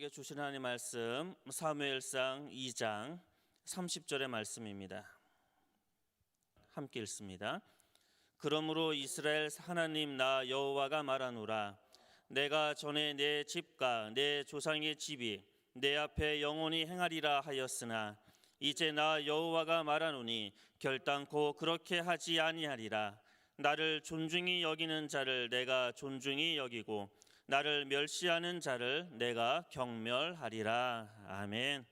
우리에게 주신 하나님 말씀 사무엘상 2장 30절의 말씀입니다. 함께 읽습니다. 그러므로 이스라엘 하나님 나 여호와가 말하노라. 내가 전에 내 집과 내 조상의 집이 내 앞에 영원히 행하리라 하였으나 이제 나 여호와가 말하노니 결단코 그렇게 하지 아니하리라. 나를 존중히 여기는 자를 내가 존중히 여기고 나를 멸시하는 자를 내가 경멸하리라. 아멘.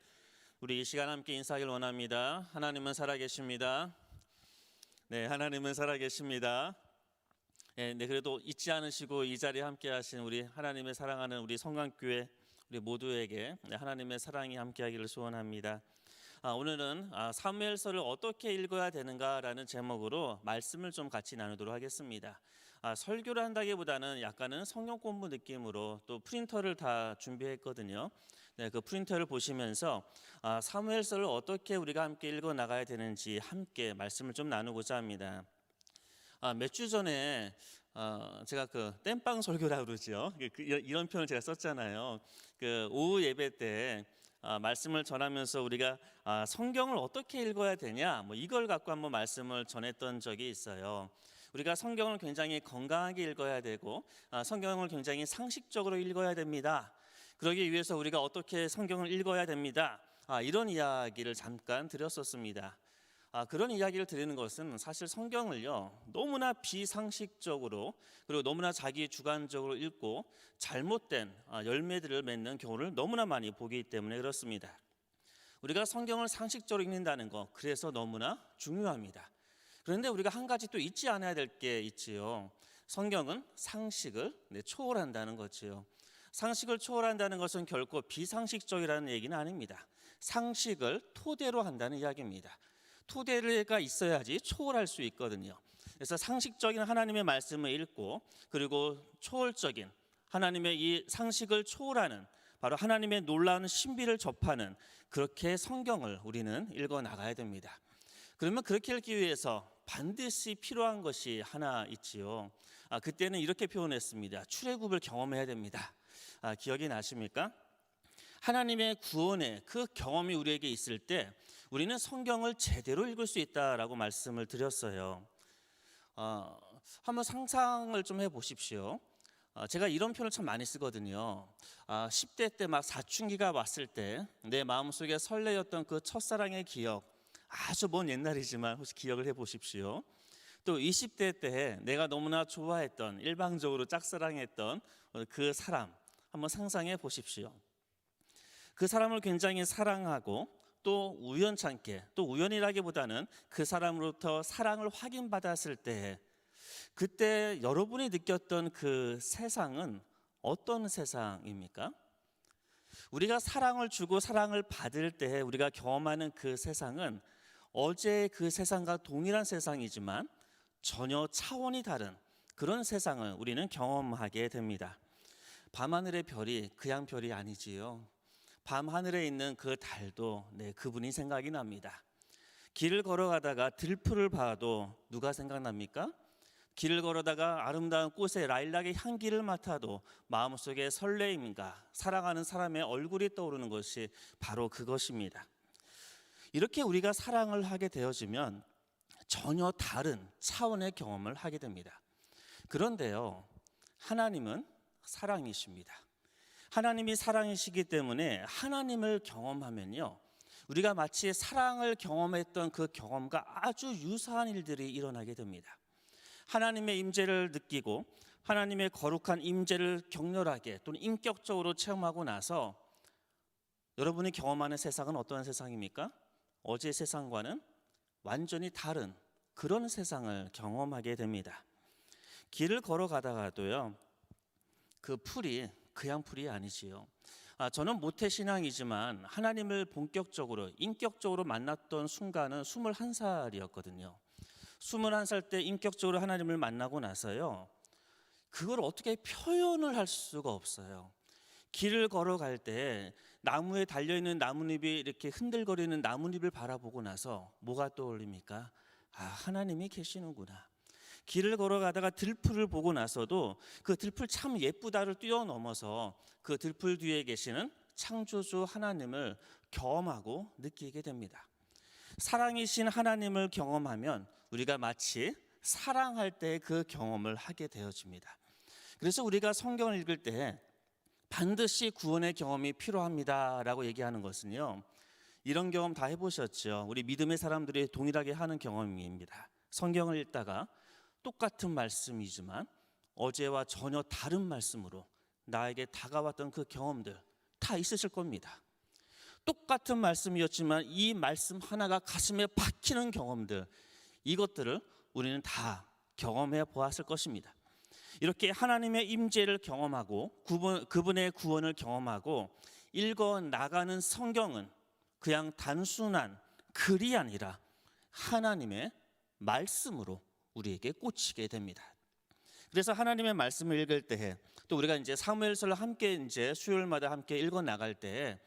우리 이 시간 함께 인사하길 원합니다. 하나님은 살아계십니다. 네, 하나님은 살아계십니다. 네, 그래도 잊지 않으시고 이 자리에 함께 하신 우리 하나님의 사랑하는 우리 성강교회 우리 모두에게 하나님의 사랑이 함께하기를 소원합니다. 오늘은 사무엘서를 어떻게 읽어야 되는가라는 제목으로 말씀을 좀 같이 나누도록 하겠습니다. 설교를 한다기보다는 약간은 성경 공부 느낌으로 또 프린터를 다 준비했거든요. 네, 그 프린터를 보시면서 사무엘서를 어떻게 우리가 함께 읽어 나가야 되는지 함께 말씀을 좀 나누고자 합니다. 몇 주 전에 제가 그 땜빵 설교라고 그러죠. 이런 표현을 제가 썼잖아요. 그 오후 예배 때 말씀을 전하면서 우리가 성경을 어떻게 읽어야 되냐 이걸 갖고 한번 말씀을 전했던 적이 있어요. 우리가 성경을 굉장히 건강하게 읽어야 되고 성경을 굉장히 상식적으로 읽어야 됩니다. 그러기 위해서 우리가 어떻게 성경을 읽어야 됩니다. 이런 이야기를 잠깐 드렸었습니다. 그런 이야기를 드리는 것은 사실 성경을요 너무나 비상식적으로 그리고 너무나 자기 주관적으로 읽고 잘못된 열매들을 맺는 경우를 너무나 많이 보기 때문에 그렇습니다. 우리가 성경을 상식적으로 읽는다는 것 그래서 너무나 중요합니다. 그런데 우리가 한 가지 또 잊지 않아야 될 게 있지요. 성경은 상식을 초월한다는 거지요. 상식을 초월한다는 것은 결코 비상식적이라는 얘기는 아닙니다. 상식을 토대로 한다는 이야기입니다. 토대가 있어야지 초월할 수 있거든요. 그래서 상식적인 하나님의 말씀을 읽고 그리고 초월적인 하나님의 이 상식을 초월하는 바로 하나님의 놀라운 신비를 접하는 그렇게 성경을 우리는 읽어 나가야 됩니다. 그러면 그렇게 읽기 위해서 반드시 필요한 것이 하나 있지요. 그때는 이렇게 표현했습니다. 출애굽을 경험해야 됩니다. 기억이 나십니까? 하나님의 구원의 그 경험이 우리에게 있을 때 우리는 성경을 제대로 읽을 수 있다라고 말씀을 드렸어요. 한번 상상을 좀 해보십시오. 제가 이런 표현을 참 많이 쓰거든요. 10대 때 막 사춘기가 왔을 때 내 마음속에 설레였던 그 첫사랑의 기억, 아주 먼 옛날이지만 혹시 기억을 해보십시오. 또 20대 때 내가 너무나 좋아했던 일방적으로 짝사랑했던 그 사람 한번 상상해 보십시오. 그 사람을 굉장히 사랑하고 또 우연찮게 또 우연이라기보다는 그 사람으로부터 사랑을 확인받았을 때 그때 여러분이 느꼈던 그 세상은 어떤 세상입니까? 우리가 사랑을 주고 사랑을 받을 때 우리가 경험하는 그 세상은 어제 그 세상과 동일한 세상이지만 전혀 차원이 다른 그런 세상을 우리는 경험하게 됩니다. 밤하늘의 별이 그냥 별이 아니지요. 밤하늘에 있는 그 달도 그분이 생각이 납니다. 길을 걸어가다가 들풀을 봐도 누가 생각납니까? 길을 걸어다가 아름다운 꽃의 라일락의 향기를 맡아도 마음속에 설레임과 사랑하는 사람의 얼굴이 떠오르는 것이 바로 그것입니다. 이렇게 우리가 사랑을 하게 되어지면 전혀 다른 차원의 경험을 하게 됩니다. 그런데요, 하나님은 사랑이십니다. 하나님이 사랑이시기 때문에 하나님을 경험하면요 우리가 마치 사랑을 경험했던 그 경험과 아주 유사한 일들이 일어나게 됩니다. 하나님의 임재를 느끼고 하나님의 거룩한 임재를 격렬하게 또는 인격적으로 체험하고 나서 여러분이 경험하는 세상은 어떠한 세상입니까? 어제 세상과는 완전히 다른 그런 세상을 경험하게 됩니다. 길을 걸어가다가도요 그 풀이 그냥 풀이 아니지요. 저는 모태신앙이지만 하나님을 본격적으로 인격적으로 만났던 순간은 21살이었거든요. 21살 때 인격적으로 하나님을 만나고 나서요 그걸 어떻게 표현을 할 수가 없어요. 길을 걸어갈 때 나무에 달려있는 나뭇잎이 이렇게 흔들거리는 나뭇잎을 바라보고 나서 뭐가 떠올립니까? 하나님이 계시는구나. 길을 걸어가다가 들풀을 보고 나서도 그 들풀 참 예쁘다를 뛰어넘어서 그 들풀 뒤에 계시는 창조주 하나님을 경험하고 느끼게 됩니다. 사랑이신 하나님을 경험하면 우리가 마치 사랑할 때 그 경험을 하게 되어집니다. 그래서 우리가 성경을 읽을 때 반드시 구원의 경험이 필요합니다라고 얘기하는 것은요, 이런 경험 다 해보셨죠? 우리 믿음의 사람들이 동일하게 하는 경험입니다. 성경을 읽다가 똑같은 말씀이지만 어제와 전혀 다른 말씀으로 나에게 다가왔던 그 경험들 다 있으실 겁니다. 똑같은 말씀이었지만 이 말씀 하나가 가슴에 박히는 경험들, 이것들을 우리는 다 경험해 보았을 것입니다. 이렇게 하나님의 임재를 경험하고 그분의 구원을 경험하고 읽어 나가는 성경은 그냥 단순한 글이 아니라 하나님의 말씀으로 우리에게 꽂히게 됩니다. 그래서 하나님의 말씀을 읽을 때, 또 우리가 이제 사무엘서를 함께 이제 수요일마다 함께 읽어 나갈 때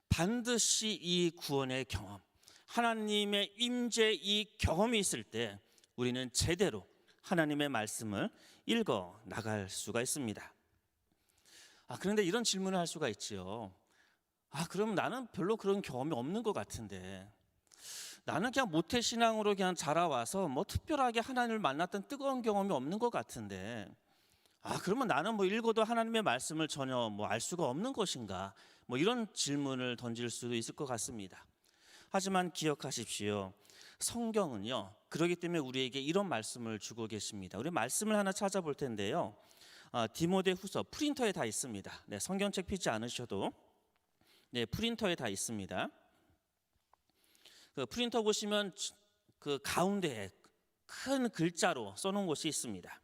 반드시 이 구원의 경험, 하나님의 임재 이 경험이 있을 때 우리는 제대로 하나님의 말씀을 읽어 나갈 수가 있습니다. 그런데 이런 질문을 할 수가 있지요. 그럼 나는 별로 그런 경험이 없는 것 같은데, 나는 그냥 모태신앙으로 그냥 자라와서 뭐 특별하게 하나님을 만났던 뜨거운 경험이 없는 것 같은데, 그러면 나는 뭐 읽어도 하나님의 말씀을 전혀 뭐 알 수가 없는 것인가? 뭐 이런 질문을 던질 수도 있을 것 같습니다. 하지만 기억하십시오. 성경은요, 그렇기 때문에 우리에게 이런 말씀을 주고 계십니다. 우리 말씀을 하나 찾아볼 텐데요, 디모데후서 프린터에 다 있습니다. 네, 성경책 피지 않으셔도 프린터에 다 있습니다. 그 프린터 보시면 그 가운데에 큰 글자로 써놓은 곳이 있습니다.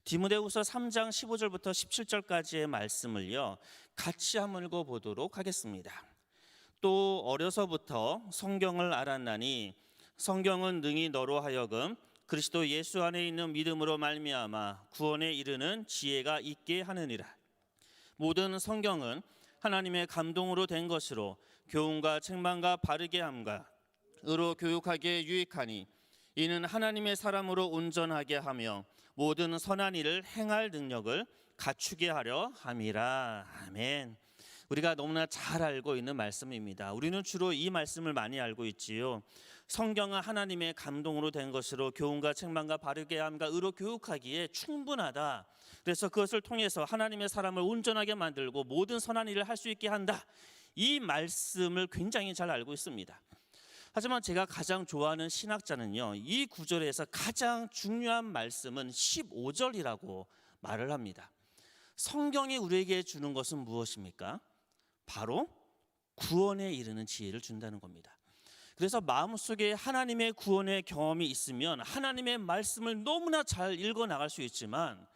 디모데후서 3장 15절부터 17절까지의 말씀을요, 같이 한번 읽어보도록 하겠습니다. 또 어려서부터 성경을 알았나니 성경은 능히 너로 하여금 그리스도 예수 안에 있는 믿음으로 말미암아 구원에 이르는 지혜가 있게 하느니라. 모든 성경은 하나님의 감동으로 된 것으로 교훈과 책망과 바르게 함과 의로 교육하기에 유익하니 이는 하나님의 사람으로 온전하게 하며 모든 선한 일을 행할 능력을 갖추게 하려 함이라. 아멘. 우리가 너무나 잘 알고 있는 말씀입니다. 우리는 주로 이 말씀을 많이 알고 있지요. 성경은 하나님의 감동으로 된 것으로 교훈과 책망과 바르게 함과 의로 교육하기에 충분하다. 그래서 그것을 통해서 하나님의 사람을 온전하게 만들고 모든 선한 일을 할 수 있게 한다. 이 말씀을 굉장히 잘 알고 있습니다. 하지만 제가 가장 좋아하는 신학자는요, 이 구절에서 가장 중요한 말씀은 15절이라고 말을 합니다. 성경이 우리에게 주는 것은 무엇입니까? 바로 구원에 이르는 지혜를 준다는 겁니다. 그래서 마음속에 하나님의 구원의 경험이 있으면 하나님의 말씀을 너무나 잘 읽어 나갈 수 있지만,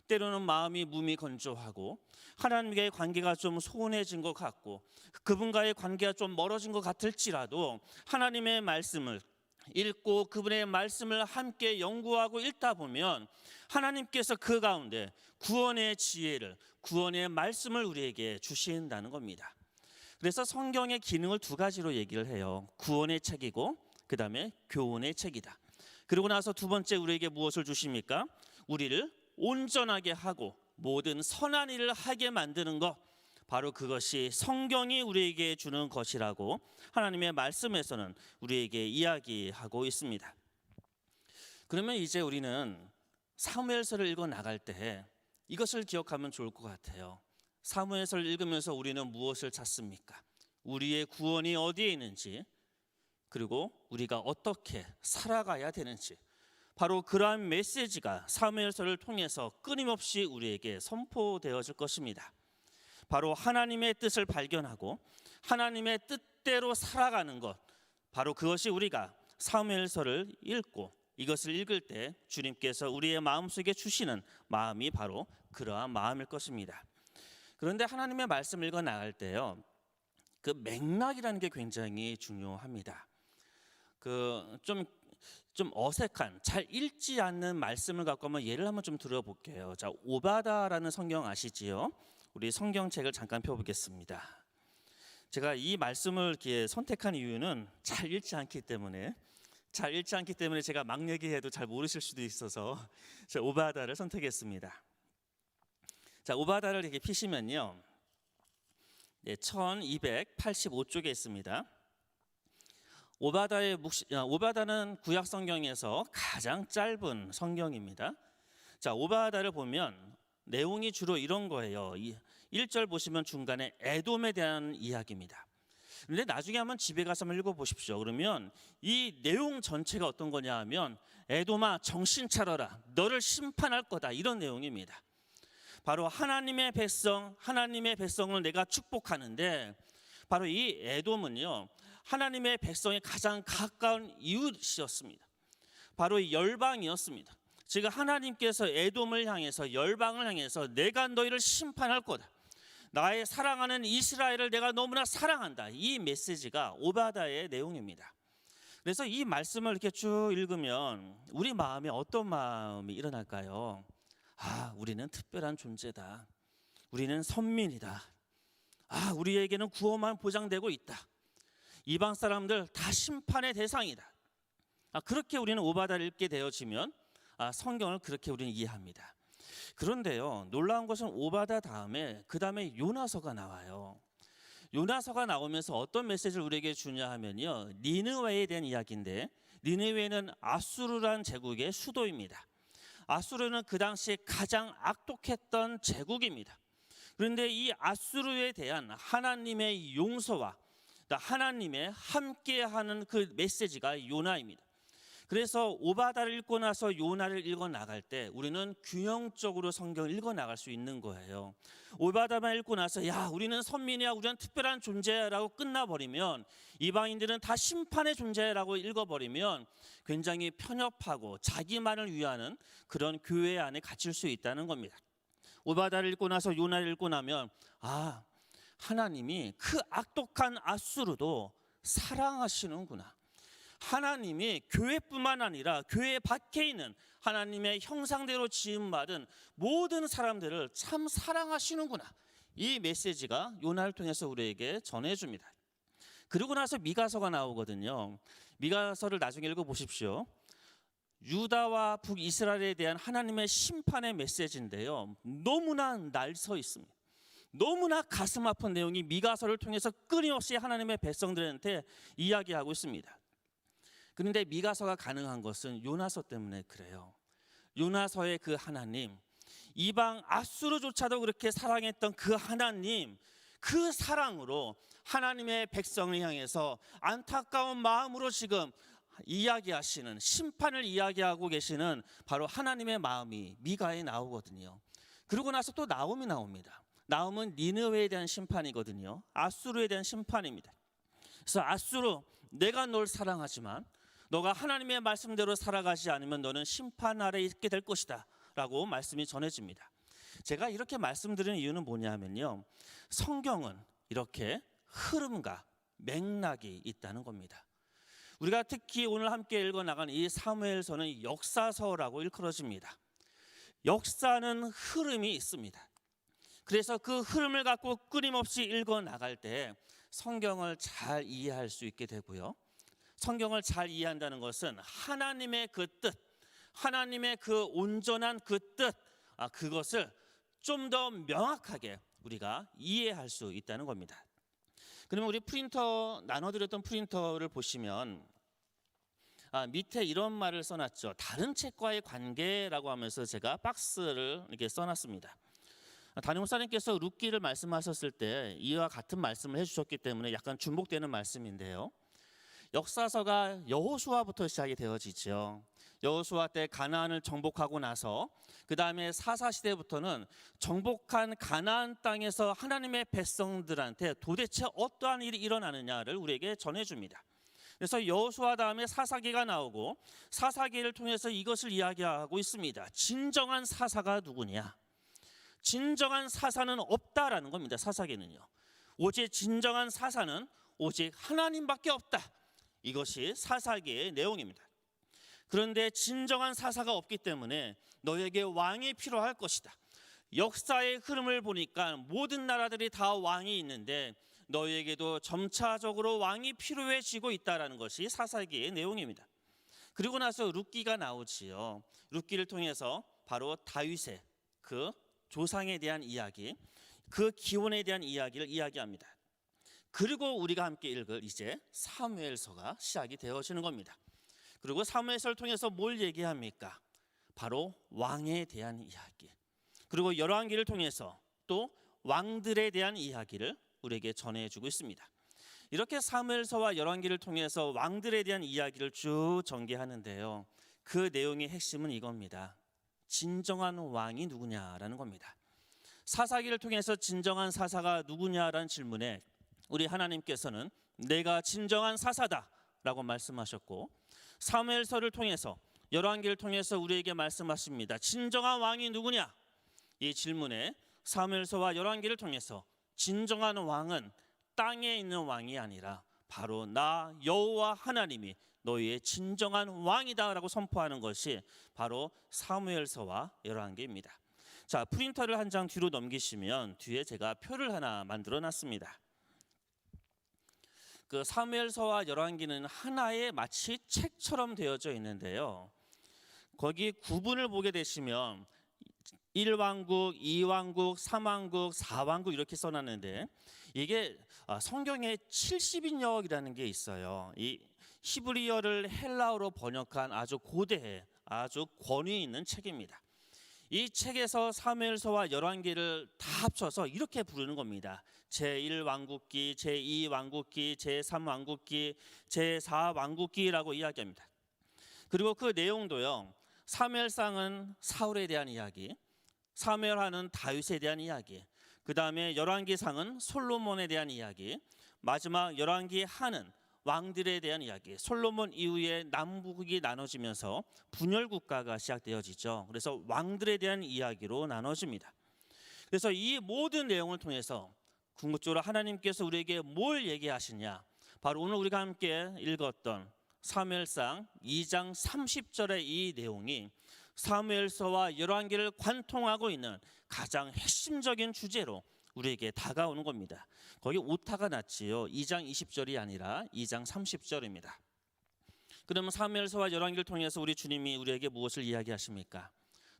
때로는 마음이 무미건조하고 하나님과의 관계가 좀 소원해진 것 같고 그분과의 관계가 좀 멀어진 것 같을지라도 하나님의 말씀을 읽고 그분의 말씀을 함께 연구하고 읽다 보면 하나님께서 그 가운데 구원의 지혜를, 구원의 말씀을 우리에게 주신다는 겁니다. 그래서 성경의 기능을 두 가지로 얘기를 해요. 구원의 책이고 그 다음에 교훈의 책이다. 그리고 나서 두 번째 우리에게 무엇을 주십니까? 우리를 온전하게 하고 모든 선한 일을 하게 만드는 것, 바로 그것이 성경이 우리에게 주는 것이라고 하나님의 말씀에서는 우리에게 이야기하고 있습니다. 그러면 이제 우리는 사무엘서를 읽어 나갈 때 이것을 기억하면 좋을 것 같아요. 사무엘서를 읽으면서 우리는 무엇을 찾습니까? 우리의 구원이 어디에 있는지, 그리고 우리가 어떻게 살아가야 되는지, 바로 그러한 메시지가 사무엘서를 통해서 끊임없이 우리에게 선포되어질 것입니다. 바로 하나님의 뜻을 발견하고 하나님의 뜻대로 살아가는 것, 바로 그것이 우리가 사무엘서를 읽고 이것을 읽을 때 주님께서 우리의 마음속에 주시는 마음이 바로 그러한 마음일 것입니다. 그런데 하나님의 말씀을 읽어 나갈 때요, 그 맥락이라는 게 굉장히 중요합니다. 좀 어색한, 잘 읽지 않는 말씀을 갖고 한번 예를 한번 좀 들어볼게요. 자, 오바다라는 성경 아시지요? 우리 성경책을 잠깐 펴보겠습니다. 제가 이 말씀을 이렇게 선택한 이유는 잘 읽지 않기 때문에 제가 막 얘기해도 잘 모르실 수도 있어서 제가 오바다를 선택했습니다. 자, 오바다를 이렇게 피시면요, 네, 1285쪽에 있습니다. 오바다는 구약 성경에서 가장 짧은 성경입니다. 자, 오바다를 보면 내용이 주로 이런 거예요. 1절 보시면 중간에 에돔에 대한 이야기입니다. 그런데 나중에 한번 집에 가서 한번 읽어보십시오. 그러면 이 내용 전체가 어떤 거냐 하면 에돔아 정신 차려라, 너를 심판할 거다, 이런 내용입니다. 바로 하나님의 백성을 내가 축복하는데, 바로 이 에돔은요, 하나님의 백성의 가장 가까운 이웃이었습니다. 바로 이 열방이었습니다. 즉 하나님께서 에돔을 향해서, 열방을 향해서 내가 너희를 심판할 거다, 나의 사랑하는 이스라엘을 내가 너무나 사랑한다, 이 메시지가 오바다의 내용입니다. 그래서 이 말씀을 이렇게 쭉 읽으면 우리 마음에 어떤 마음이 일어날까요? 우리는 특별한 존재다, 우리는 선민이다, 우리에게는 구원만 보장되고 있다, 이방 사람들 다 심판의 대상이다. 그렇게 우리는 오바다를 읽게 되어지면 성경을 그렇게 우리는 이해합니다. 그런데요, 놀라운 것은 오바다 그 다음에 요나서가 나와요. 요나서가 나오면서 어떤 메시지를 우리에게 주냐 하면요, 니느웨에 대한 이야기인데, 니느웨는 아수르란 제국의 수도입니다. 아수르는 그 당시에 가장 악독했던 제국입니다. 그런데 이 아수르에 대한 하나님의 용서와 하나님의 함께하는 그 메시지가 요나입니다. 그래서 오바다를 읽고 나서 요나를 읽어 나갈 때 우리는 균형적으로 성경을 읽어 나갈 수 있는 거예요. 오바다만 읽고 나서 야 우리는 선민이야, 우리는 특별한 존재라고 끝나버리면, 이방인들은 다 심판의 존재라고 읽어버리면 굉장히 편협하고 자기만을 위하는 그런 교회 안에 갇힐 수 있다는 겁니다. 오바다를 읽고 나서 요나를 읽고 나면 하나님이 그 악독한 아수르도 사랑하시는구나, 하나님이 교회뿐만 아니라 교회 밖에 있는 하나님의 형상대로 지음받은 모든 사람들을 참 사랑하시는구나, 이 메시지가 요나를 통해서 우리에게 전해줍니다. 그리고 나서 미가서가 나오거든요. 미가서를 나중에 읽어보십시오. 유다와 북이스라엘에 대한 하나님의 심판의 메시지인데요, 너무나 날서 있습니다. 너무나 가슴 아픈 내용이 미가서를 통해서 끊임없이 하나님의 백성들한테 이야기하고 있습니다. 그런데 미가서가 가능한 것은 요나서 때문에 그래요. 요나서의 그 하나님, 이방 아수르조차도 그렇게 사랑했던 그 하나님, 그 사랑으로 하나님의 백성을 향해서 안타까운 마음으로 지금 이야기하시는, 심판을 이야기하고 계시는 바로 하나님의 마음이 미가에 나오거든요. 그러고 나서 또 나움이 나옵니다. 나움은 니느웨에 대한 심판이거든요. 아수르에 대한 심판입니다. 그래서 아수르, 내가 널 사랑하지만 너가 하나님의 말씀대로 살아가지 않으면 너는 심판 아래 있게 될 것이다 라고 말씀이 전해집니다. 제가 이렇게 말씀드리는 이유는 뭐냐면요, 성경은 이렇게 흐름과 맥락이 있다는 겁니다. 우리가 특히 오늘 함께 읽어나간 이 사무엘서는 역사서라고 일컬어집니다. 역사는 흐름이 있습니다. 그래서 그 흐름을 갖고 끊임없이 읽어나갈 때 성경을 잘 이해할 수 있게 되고요, 성경을 잘 이해한다는 것은 하나님의 그 뜻, 하나님의 그 온전한 그 뜻, 그것을 좀 더 명확하게 우리가 이해할 수 있다는 겁니다. 그러면 우리 프린터, 나눠드렸던 프린터를 보시면 밑에 이런 말을 써놨죠. 다른 책과의 관계라고 하면서 제가 박스를 이렇게 써놨습니다. 담임 목사님께서 룻기를 말씀하셨을 때 이와 같은 말씀을 해주셨기 때문에 약간 중복되는 말씀인데요, 역사서가 여호수아부터 시작이 되어지죠. 여호수아 때 가나안을 정복하고 나서 그 다음에 사사시대부터는 정복한 가나안 땅에서 하나님의 백성들한테 도대체 어떠한 일이 일어나느냐를 우리에게 전해줍니다. 그래서 여호수아 다음에 사사기가 나오고, 사사기를 통해서 이것을 이야기하고 있습니다. 진정한 사사가 누구냐? 진정한 사사는 없다라는 겁니다. 사사기는요, 오직 진정한 사사는 오직 하나님밖에 없다, 이것이 사사기의 내용입니다. 그런데 진정한 사사가 없기 때문에 너에게 왕이 필요할 것이다. 역사의 흐름을 보니까 모든 나라들이 다 왕이 있는데 너에게도 점차적으로 왕이 필요해지고 있다는 것이 사사기의 내용입니다. 그리고 나서 룻기가 나오지요. 룻기를 통해서 바로 다윗의 그 조상에 대한 이야기, 그 기원에 대한 이야기를 이야기합니다. 그리고 우리가 함께 읽을 이제 사무엘서가 시작이 되어지는 겁니다. 그리고 사무엘서를 통해서 뭘 얘기합니까? 바로 왕에 대한 이야기, 그리고 열왕기를 통해서 또 왕들에 대한 이야기를 우리에게 전해주고 있습니다. 이렇게 사무엘서와 열왕기를 통해서 왕들에 대한 이야기를 쭉 전개하는데요, 그 내용의 핵심은 이겁니다. 진정한 왕이 누구냐라는 겁니다. 사사기를 통해서 진정한 사사가 누구냐라는 질문에 우리 하나님께서는 내가 진정한 사사다 라고 말씀하셨고, 사무엘서를 통해서 열왕기를 통해서 우리에게 말씀하십니다. 진정한 왕이 누구냐? 이 질문에 사무엘서와 열왕기를 통해서 진정한 왕은 땅에 있는 왕이 아니라 바로 나 여호와 하나님이 너희의 진정한 왕이다라고 선포하는 것이 바로 사무엘서와 열왕기입니다. 자, 프린터를 한 장 뒤로 넘기시면 뒤에 제가 표를 하나 만들어 놨습니다. 그 사무엘서와 열왕기는 하나의 마치 책처럼 되어져 있는데요, 거기 구분을 보게 되시면 1왕국, 2왕국, 3왕국, 4왕국 이렇게 써놨는데, 이게 성경에 70인역이라는 게 있어요. 이 히브리어를 헬라어로 번역한 아주 고대의 아주 권위 있는 책입니다. 이 책에서 사무엘서와 열왕기를 다 합쳐서 이렇게 부르는 겁니다. 제1왕국기, 제2왕국기, 제3왕국기, 제4왕국기라고 이야기합니다. 그리고 그 내용도요, 사무엘상은 사울에 대한 이야기, 사무엘하는 다윗에 대한 이야기, 그 다음에 열왕기상은 솔로몬에 대한 이야기, 마지막 열왕기하는 왕들에 대한 이야기, 솔로몬 이후에 남북이 나눠지면서 분열 국가가 시작되어지죠. 그래서 왕들에 대한 이야기로 나눠집니다. 그래서 이 모든 내용을 통해서 궁극적으로 하나님께서 우리에게 뭘 얘기하시냐, 바로 오늘 우리가 함께 읽었던 사무엘상 2장 30절의 이 내용이 사무엘서와 열왕기를 관통하고 있는 가장 핵심적인 주제로 우리에게 다가오는 겁니다. 거기 오타가 났지요. 2장 20절이 아니라 2장 30절입니다. 그러면 사무엘서와 열왕기를 통해서 우리 주님이 우리에게 무엇을 이야기하십니까?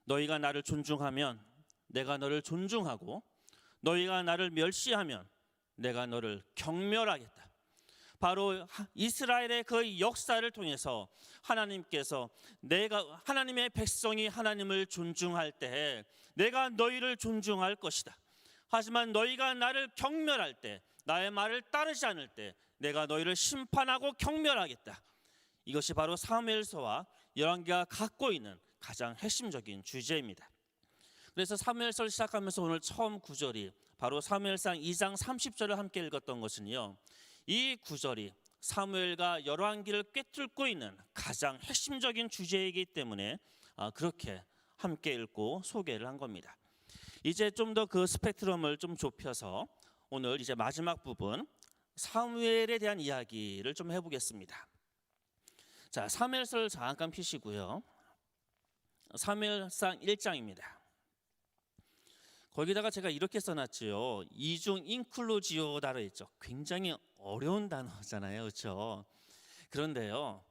너희가 나를 존중하면 내가 너를 존중하고, 너희가 나를 멸시하면 내가 너를 경멸하겠다. 바로 이스라엘의 그 역사를 통해서 하나님께서 내가 하나님의 백성이 하나님을 존중할 때 내가 너희를 존중할 것이다. 하지만 너희가 나를 경멸할 때, 나의 말을 따르지 않을 때 내가 너희를 심판하고 경멸하겠다. 이것이 바로 사무엘서와 열왕기가 갖고 있는 가장 핵심적인 주제입니다. 그래서 사무엘서를 시작하면서 오늘 처음 구절이 바로 사무엘상 2장 30절을 함께 읽었던 것은요, 이 구절이 사무엘과 열왕기를 꿰뚫고 있는 가장 핵심적인 주제이기 때문에 그렇게 함께 읽고 소개를 한 겁니다. 이제 좀 더 그 스펙트럼을 좀 좁혀서 오늘 이제 마지막 부분 사무엘에 대한 이야기를 좀 해보겠습니다. 자, 사무엘서를 잠깐 펴시고요. 사무엘상 1장입니다. 거기다가 제가 이렇게 써놨지요. 이중 인클루지오다로 했죠. 굉장히 어려운 단어잖아요, 그렇죠? 그런데요,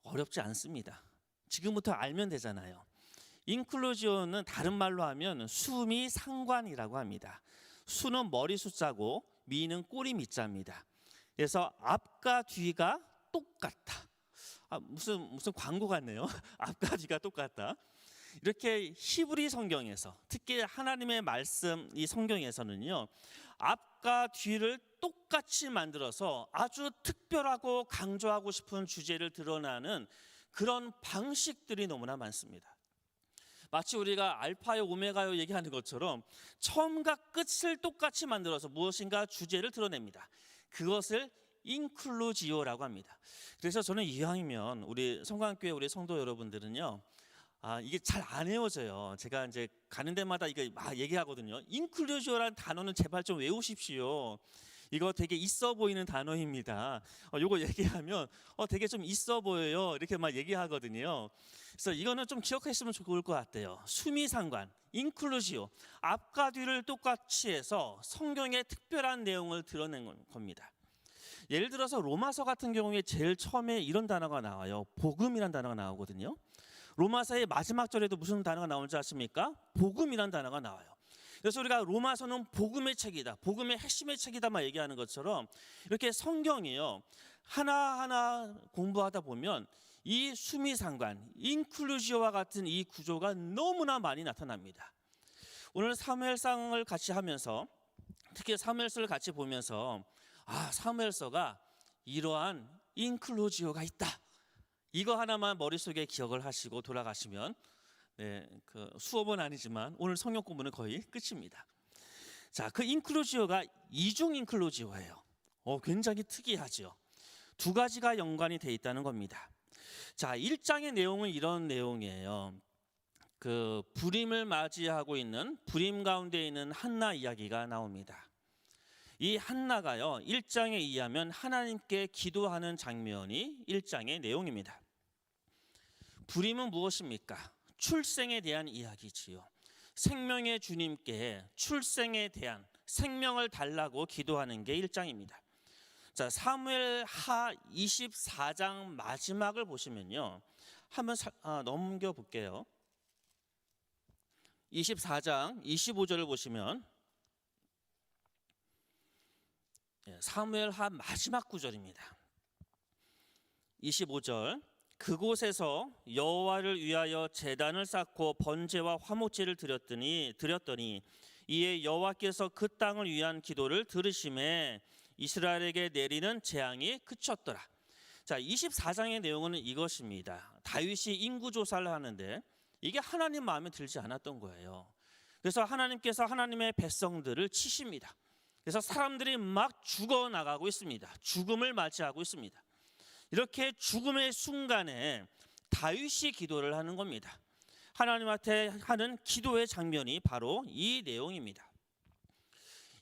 어렵지 않습니다. 지금부터 알면 되잖아요. 인클루지오는 다른 말로 하면 수미 상관이라고 합니다. 수는 머리 숫자고 미는 꼬리 미자입니다. 그래서 앞과 뒤가 똑같다. 무슨 광고 같네요. 앞과 뒤가 똑같다. 이렇게 히브리 성경에서, 특히 하나님의 말씀 이 성경에서는요, 앞과 뒤를 똑같이 만들어서 아주 특별하고 강조하고 싶은 주제를 드러나는 그런 방식들이 너무나 많습니다. 마치 우리가 알파요 오메가요 얘기하는 것처럼 처음과 끝을 똑같이 만들어서 무엇인가 주제를 드러냅니다. 그것을 인클루지오라고 합니다. 그래서 저는 이왕이면 우리 성광교회 우리 성도 여러분들은요, 이게 잘 안 외워져요. 제가 이제 가는 데마다 이거 막 얘기하거든요. 인클루지오라는 단어는 제발 좀 외우십시오. 이거 되게 있어 보이는 단어입니다. 요거 얘기하면 되게 좀 있어 보여요. 이렇게 막 얘기하거든요. 그래서 이거는 좀 기억했으면 좋을 것 같아요. 수미상관, 인클루지오, 앞과 뒤를 똑같이 해서 성경의 특별한 내용을 드러낸 겁니다. 예를 들어서 로마서 같은 경우에 제일 처음에 이런 단어가 나와요. 복음이란 단어가 나오거든요. 로마서의 마지막 절에도 무슨 단어가 나오는지 아십니까? 복음이란 단어가 나와요. 그래서 우리가 로마서는 복음의 책이다, 복음의 핵심의 책이다 막 얘기하는 것처럼 이렇게 성경이요, 하나하나 공부하다 보면 이 수미상관, 인클루지오와 같은 이 구조가 너무나 많이 나타납니다. 오늘 사무엘상을 같이 하면서, 특히 사무엘서를 같이 보면서 사무엘서가 이러한 인클루지오가 있다, 이거 하나만 머릿속에 기억을 하시고 돌아가시면 그 수업은 아니지만 오늘 성경 공부는 거의 끝입니다. 자, 그 인클루지오가 이중 인클루지오예요. 굉장히 특이하죠. 두 가지가 연관이 돼 있다는 겁니다. 자, 1장의 내용은 이런 내용이에요. 그 불임을 맞이하고 있는, 불임 가운데 있는 한나 이야기가 나옵니다. 이 한나가요, 1장에 의하면 하나님께 기도하는 장면이 1장의 내용입니다. 불임은 무엇입니까? 출생에 대한 이야기지요. 생명의 주님께 출생에 대한, 생명을 달라고 기도하는 게 1장입니다. 자, 사무엘 하 24장 마지막을 보시면요, 한번 넘겨 볼게요. 24장 25절을 보시면 사무엘 하 마지막 구절입니다. 25절, 그곳에서 여호와를 위하여 제단을 쌓고 번제와 화목제를 드렸더니 이에 여호와께서 그 땅을 위한 기도를 들으심에 이스라엘에게 내리는 재앙이 그쳤더라. 자, 24장의 내용은 이것입니다. 다윗이 인구조사를 하는데 이게 하나님 마음에 들지 않았던 거예요. 그래서 하나님께서 하나님의 백성들을 치십니다. 그래서 사람들이 막 죽어나가고 있습니다. 죽음을 맞이하고 있습니다. 이렇게 죽음의 순간에 다윗이 기도를 하는 겁니다. 하나님한테 하는 기도의 장면이 바로 이 내용입니다.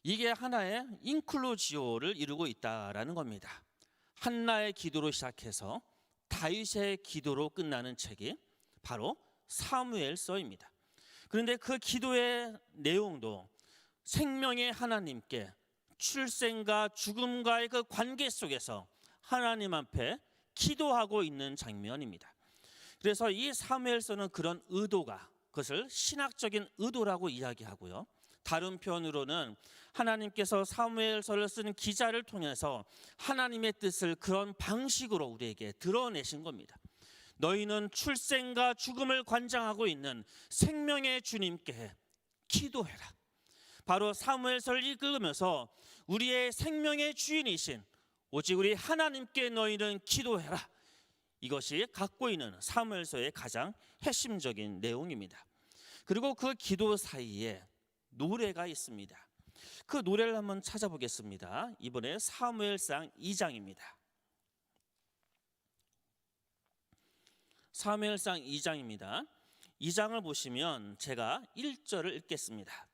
이게 하나의 인클루지오를 이루고 있다라는 겁니다. 한나의 기도로 시작해서 다윗의 기도로 끝나는 책이 바로 사무엘서입니다. 그런데 그 기도의 내용도 생명의 하나님께 출생과 죽음과의 그 관계 속에서 하나님 앞에 기도하고 있는 장면입니다. 그래서 이 사무엘서는 그런 의도가, 그것을 신학적인 의도라고 이야기하고요, 다른 편으로는 하나님께서 사무엘서를 쓴 기자를 통해서 하나님의 뜻을 그런 방식으로 우리에게 드러내신 겁니다. 너희는 출생과 죽음을 관장하고 있는 생명의 주님께 기도해라. 바로 사무엘서를 읽으면서 우리의 생명의 주인이신 오직 우리 하나님께 너희는 기도해라, 이것이 갖고 있는 사무엘서의 가장 핵심적인 내용입니다. 그리고 그 기도 사이에 노래가 있습니다. 그 노래를 한번 찾아보겠습니다. 이번에 사무엘상 2장입니다. 사무엘상 2장입니다. 2장을 보시면 제가 1절을 읽겠습니다.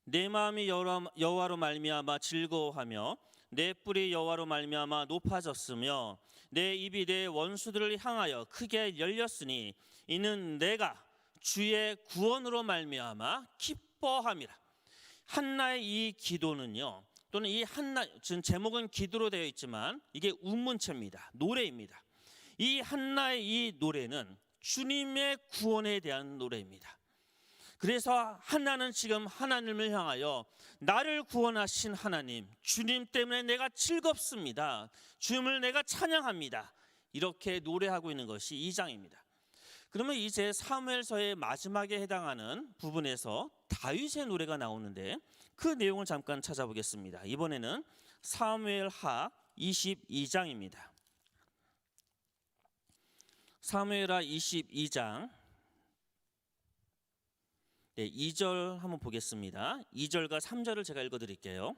내 마음이 여호와로 말미암아 즐거워하며 내 뿔이 여호와로 말미암아 높아졌으며 내 입이 내 원수들을 향하여 크게 열렸으니 이는 내가 주의 구원으로 말미암아 기뻐함이라. 한나의 이 기도는요, 또는 이 한나, 지금 제목은 기도로 되어 있지만 이게 운문체입니다. 노래입니다. 이 한나의 이 노래는 주님의 구원에 대한 노래입니다. 그래서 한나는 지금 하나님을 향하여 나를 구원하신 하나님, 주님 때문에 내가 즐겁습니다, 주님을 내가 찬양합니다, 이렇게 노래하고 있는 것이 2장입니다. 그러면 이제 사무엘서의 마지막에 해당하는 부분에서 다윗의 노래가 나오는데 그 내용을 잠깐 찾아보겠습니다. 이번에는 사무엘 하 22장입니다. 사무엘 하 22장 2절 한번 보겠습니다. 2절과 3절을 제가 읽어드릴게요.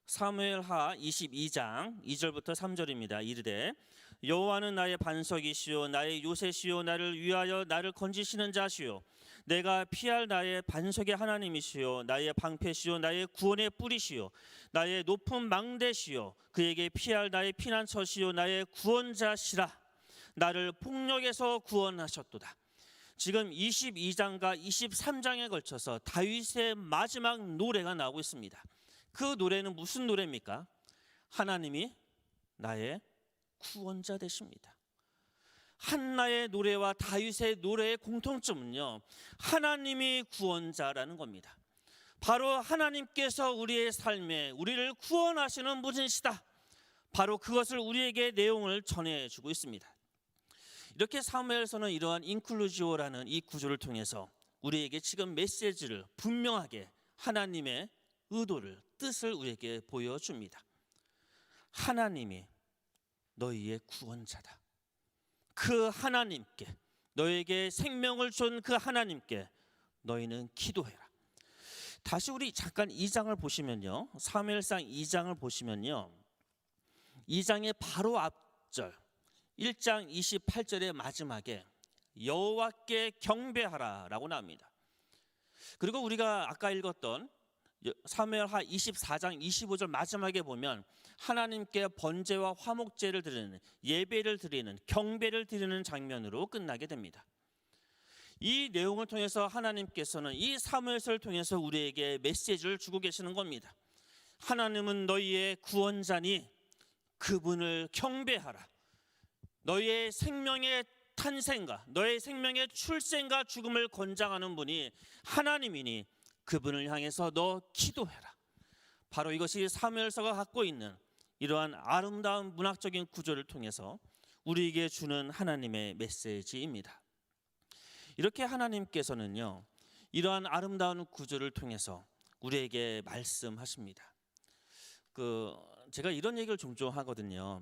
사무엘 하 22장 2절부터 3절입니다. 이르되 여호와는 나의 반석이시요 나의 요새시요 나를 위하여 나를 건지시는 자시요 내가 피할 나의 반석의 하나님이시요 나의 방패시요 나의 구원의 뿌리시요 나의 높은 망대시요 그에게 피할 나의 피난처시요 나의 구원자시라. 나를 폭력에서 구원하셨도다. 지금 22장과 23장에 걸쳐서 다윗의 마지막 노래가 나오고 있습니다. 그 노래는 무슨 노래입니까? 하나님이 나의 구원자 되십니다. 한나의 노래와 다윗의 노래의 공통점은요, 하나님이 구원자라는 겁니다. 바로 하나님께서 우리의 삶에 우리를 구원하시는 분이시다. 바로 그것을 우리에게 내용을 전해주고 있습니다. 이렇게 사무엘서는 이러한 인클루지오라는 이 구조를 통해서 우리에게 지금 메시지를 분명하게 하나님의 의도를, 뜻을 우리에게 보여줍니다. 하나님이 너희의 구원자다. 그 하나님께, 너에게 생명을 준 그 하나님께 너희는 기도해라. 다시 우리 잠깐 2장을 보시면요, 사무엘상 2장을 보시면요, 2장의 바로 앞절 1장 28절의 마지막에 여호와께 경배하라라고 나옵니다. 그리고 우리가 아까 읽었던 사무엘하 24장 25절 마지막에 보면 하나님께 번제와 화목제를 드리는, 예배를 드리는, 경배를 드리는 장면으로 끝나게 됩니다. 이 내용을 통해서 하나님께서는 이 사무엘서를 통해서 우리에게 메시지를 주고 계시는 겁니다. 하나님은 너희의 구원자니 그분을 경배하라. 너희의 생명의 탄생과 너의 생명의 출생과 죽음을 권장하는 분이 하나님이니 그분을 향해서 너 기도해라. 바로 이것이 사무엘서가 갖고 있는 이러한 아름다운 문학적인 구조를 통해서 우리에게 주는 하나님의 메시지입니다. 이렇게 하나님께서는요, 이러한 아름다운 구조를 통해서 우리에게 말씀하십니다. 제가 이런 얘기를 종종 하거든요.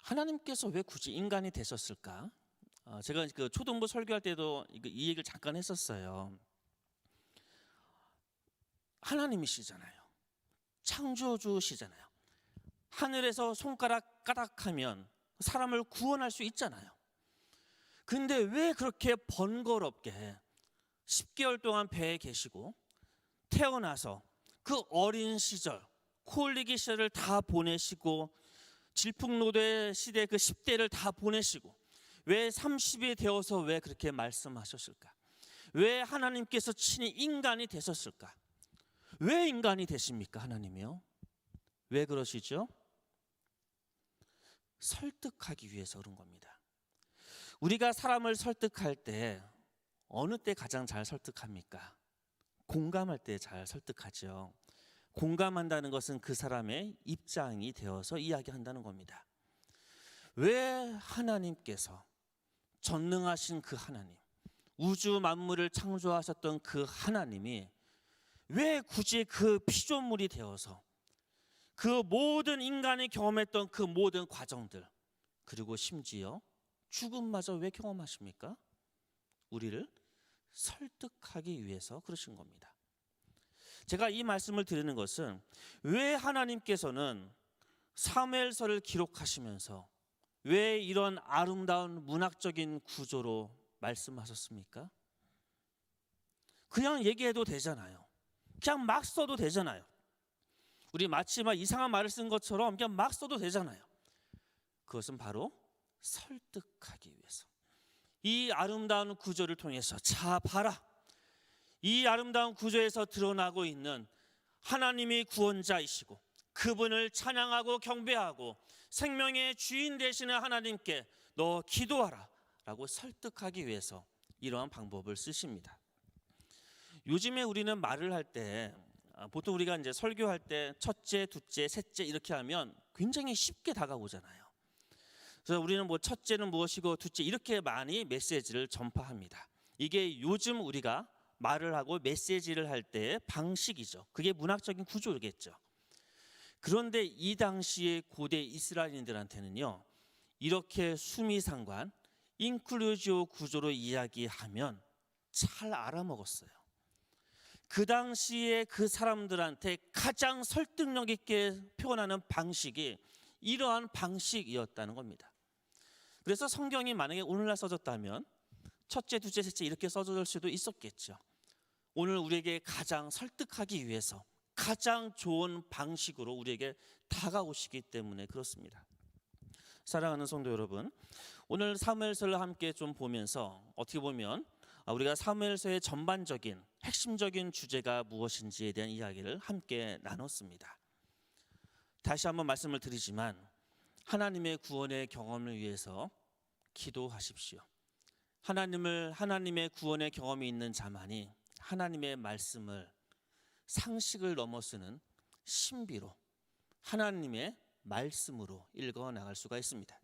하나님께서 왜 굳이 인간이 되셨을까? 제가 초등부 설교할 때도 이 얘기를 잠깐 했었어요. 하나님이시잖아요. 창조주시잖아요. 하늘에서 손가락 까닥하면 사람을 구원할 수 있잖아요. 근데 왜 그렇게 번거롭게 10개월 동안 배에 계시고 태어나서 그 어린 시절, 코 흘리기 시절을 다 보내시고 질풍노도의 시대 그 10대를 다 보내시고 왜 30이 되어서 왜 그렇게 말씀하셨을까? 왜 하나님께서 친히 인간이 되셨을까? 왜 인간이 되십니까, 하나님이요? 왜 그러시죠? 설득하기 위해서 그런 겁니다. 우리가 사람을 설득할 때 어느 때 가장 잘 설득합니까? 공감할 때 잘 설득하죠. 공감한다는 것은 그 사람의 입장이 되어서 이야기한다는 겁니다. 왜 하나님께서 전능하신 그 하나님, 우주 만물을 창조하셨던 그 하나님이 왜 굳이 그 피조물이 되어서 그 모든 인간이 경험했던 그 모든 과정들, 그리고 심지어 죽음마저 왜 경험하십니까? 우리를 설득하기 위해서 그러신 겁니다. 제가 이 말씀을 드리는 것은 왜 하나님께서는 사무엘서를 기록하시면서 왜 이런 아름다운 문학적인 구조로 말씀하셨습니까? 그냥 얘기해도 되잖아요. 그냥 막 써도 되잖아요. 우리 마치 막 이상한 말을 쓴 것처럼 그냥 막 써도 되잖아요. 그것은 바로 설득하기 위해서. 이 아름다운 구조를 통해서 자 봐라. 이 아름다운 구조에서 드러나고 있는 하나님이 구원자이시고 그분을 찬양하고 경배하고 생명의 주인 되시는 하나님께 너 기도하라 라고 설득하기 위해서 이러한 방법을 쓰십니다. 요즘에 우리는 말을 할 때 보통 우리가 이제 설교할 때 첫째, 둘째, 셋째 이렇게 하면 굉장히 쉽게 다가오잖아요. 그래서 우리는 뭐 첫째는 무엇이고 둘째 이렇게 많이 메시지를 전파합니다. 이게 요즘 우리가 말을 하고 메시지를 할 때의 방식이죠. 그게 문학적인 구조겠죠. 그런데 이 당시의 고대 이스라엘인들한테는요, 이렇게 수미상관, 인클루지오 구조로 이야기하면 잘 알아먹었어요. 그 당시에 그 사람들한테 가장 설득력 있게 표현하는 방식이 이러한 방식이었다는 겁니다. 그래서 성경이 만약에 오늘날 써졌다면 첫째, 둘째, 셋째 이렇게 써질 수도 있었겠죠. 오늘 우리에게 가장 설득하기 위해서 가장 좋은 방식으로 우리에게 다가오시기 때문에 그렇습니다. 사랑하는 성도 여러분, 오늘 사무엘서를 함께 좀 보면서 어떻게 보면 우리가 사무엘서의 전반적인 핵심적인 주제가 무엇인지에 대한 이야기를 함께 나눴습니다. 다시 한번 말씀을 드리지만 하나님의 구원의 경험을 위해서 기도하십시오. 하나님의 구원의 경험이 있는 자만이 하나님의 말씀을 상식을 넘어서는 신비로 하나님의 말씀으로 읽어 나갈 수가 있습니다.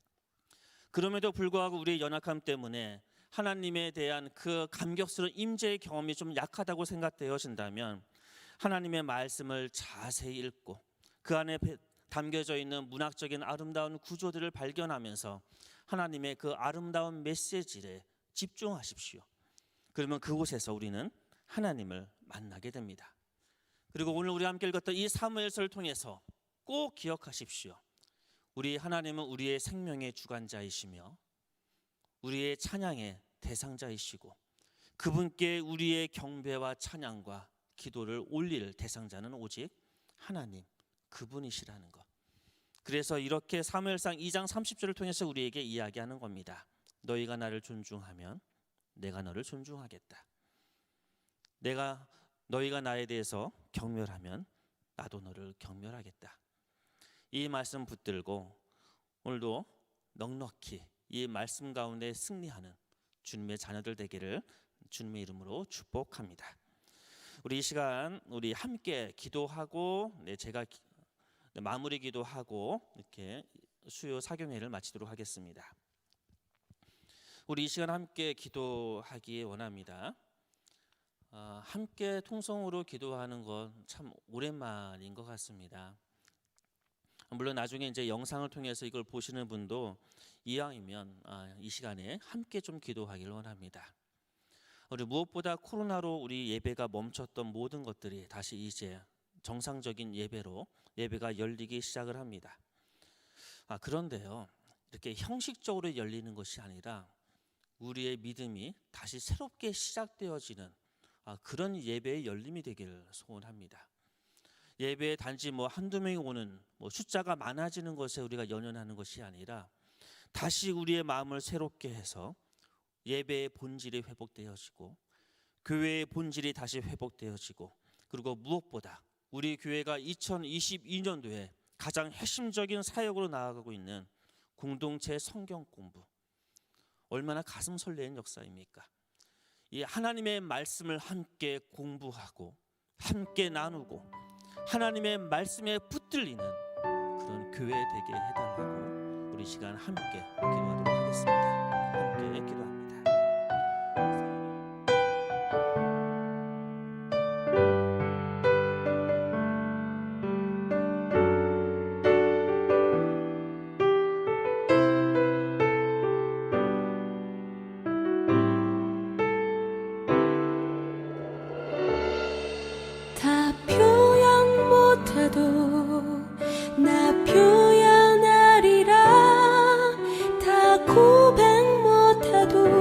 그럼에도 불구하고 우리의 연약함 때문에 하나님에 대한 그 감격스러운 임재의 경험이 좀 약하다고 생각되어진다면 하나님의 말씀을 자세히 읽고 그 안에 담겨져 있는 문학적인 아름다운 구조들을 발견하면서 하나님의 그 아름다운 메시지에 집중하십시오. 그러면 그곳에서 우리는 하나님을 만나게 됩니다. 그리고 오늘 우리 함께 읽었던 이 사무엘서를 통해서 꼭 기억하십시오. 우리 하나님은 우리의 생명의 주관자이시며 우리의 찬양의 대상자이시고 그분께 우리의 경배와 찬양과 기도를 올릴 대상자는 오직 하나님 그분이시라는 것. 그래서 이렇게 사무엘상 2장 30절을 통해서 우리에게 이야기하는 겁니다. 너희가 나를 존중하면 내가 너를 존중하겠다. 너희가 나에 대해서 경멸하면 나도 너를 경멸하겠다. 이 말씀 붙들고 오늘도 넉넉히 이 말씀 가운데 승리하는 주님의 자녀들 되기를 주님의 이름으로 축복합니다. 우리 이 시간 우리 함께 기도하고 제가 마무리 기도하고 이렇게 수요 사경회를 마치도록 하겠습니다. 우리 이 시간 함께 기도하기 원합니다. 함께 통성으로 기도하는 건 참 오랜만인 것 같습니다. 물론 나중에 이제 영상을 통해서 이걸 보시는 분도 이왕이면 이 시간에 함께 좀 기도하길 원합니다. 우리 무엇보다 코로나로 우리 예배가 멈췄던 모든 것들이 다시 이제 정상적인 예배로 예배가 열리기 시작을 합니다. 그런데요, 이렇게 형식적으로 열리는 것이 아니라 우리의 믿음이 다시 새롭게 시작되어지는 그런 예배의 열림이 되기를 소원합니다. 예배에 단지 한두 명이 오는 숫자가 많아지는 것에 우리가 연연하는 것이 아니라 다시 우리의 마음을 새롭게 해서 예배의 본질이 회복되어지고 교회의 본질이 다시 회복되어지고 그리고 무엇보다 우리 교회가 2022년도에 가장 핵심적인 사역으로 나아가고 있는 공동체 성경 공부, 얼마나 가슴 설레는 역사입니까? 이 하나님의 말씀을 함께 공부하고 함께 나누고 하나님의 말씀에 붙들리는 그런 교회 되게 해달라고 우리 시간 함께 기도하도록 하겠습니다. 함께 기도합니다. 나 표현하리라 다 고백 못해도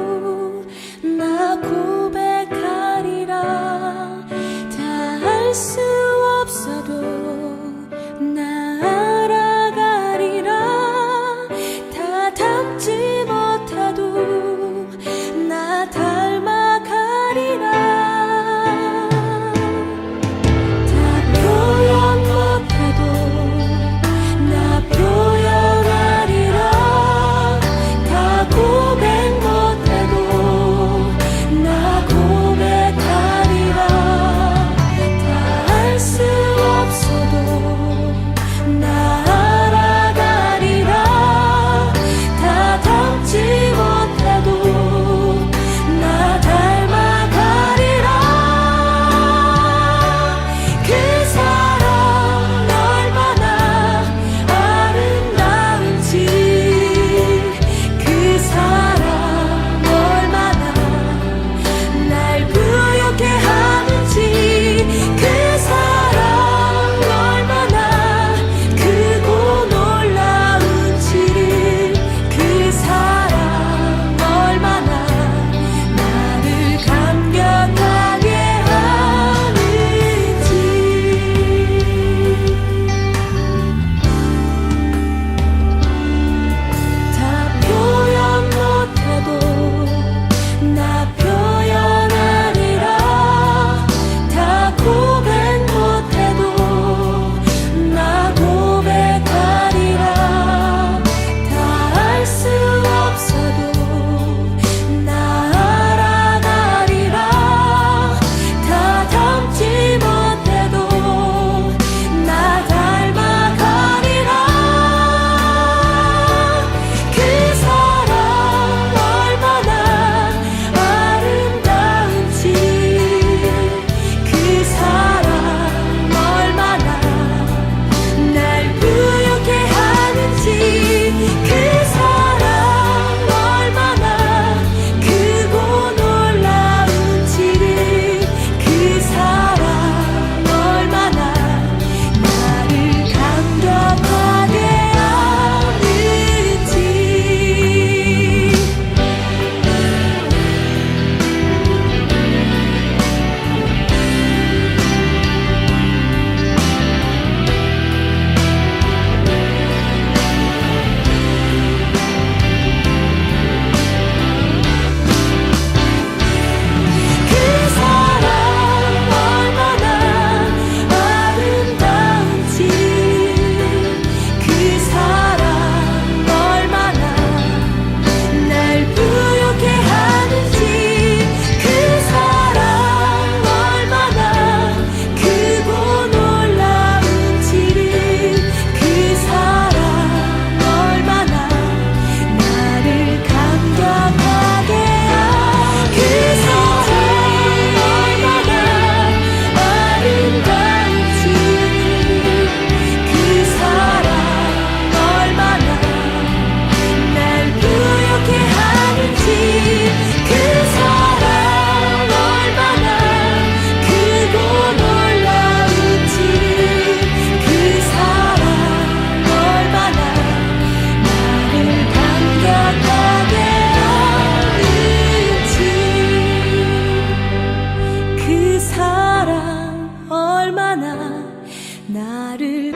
나를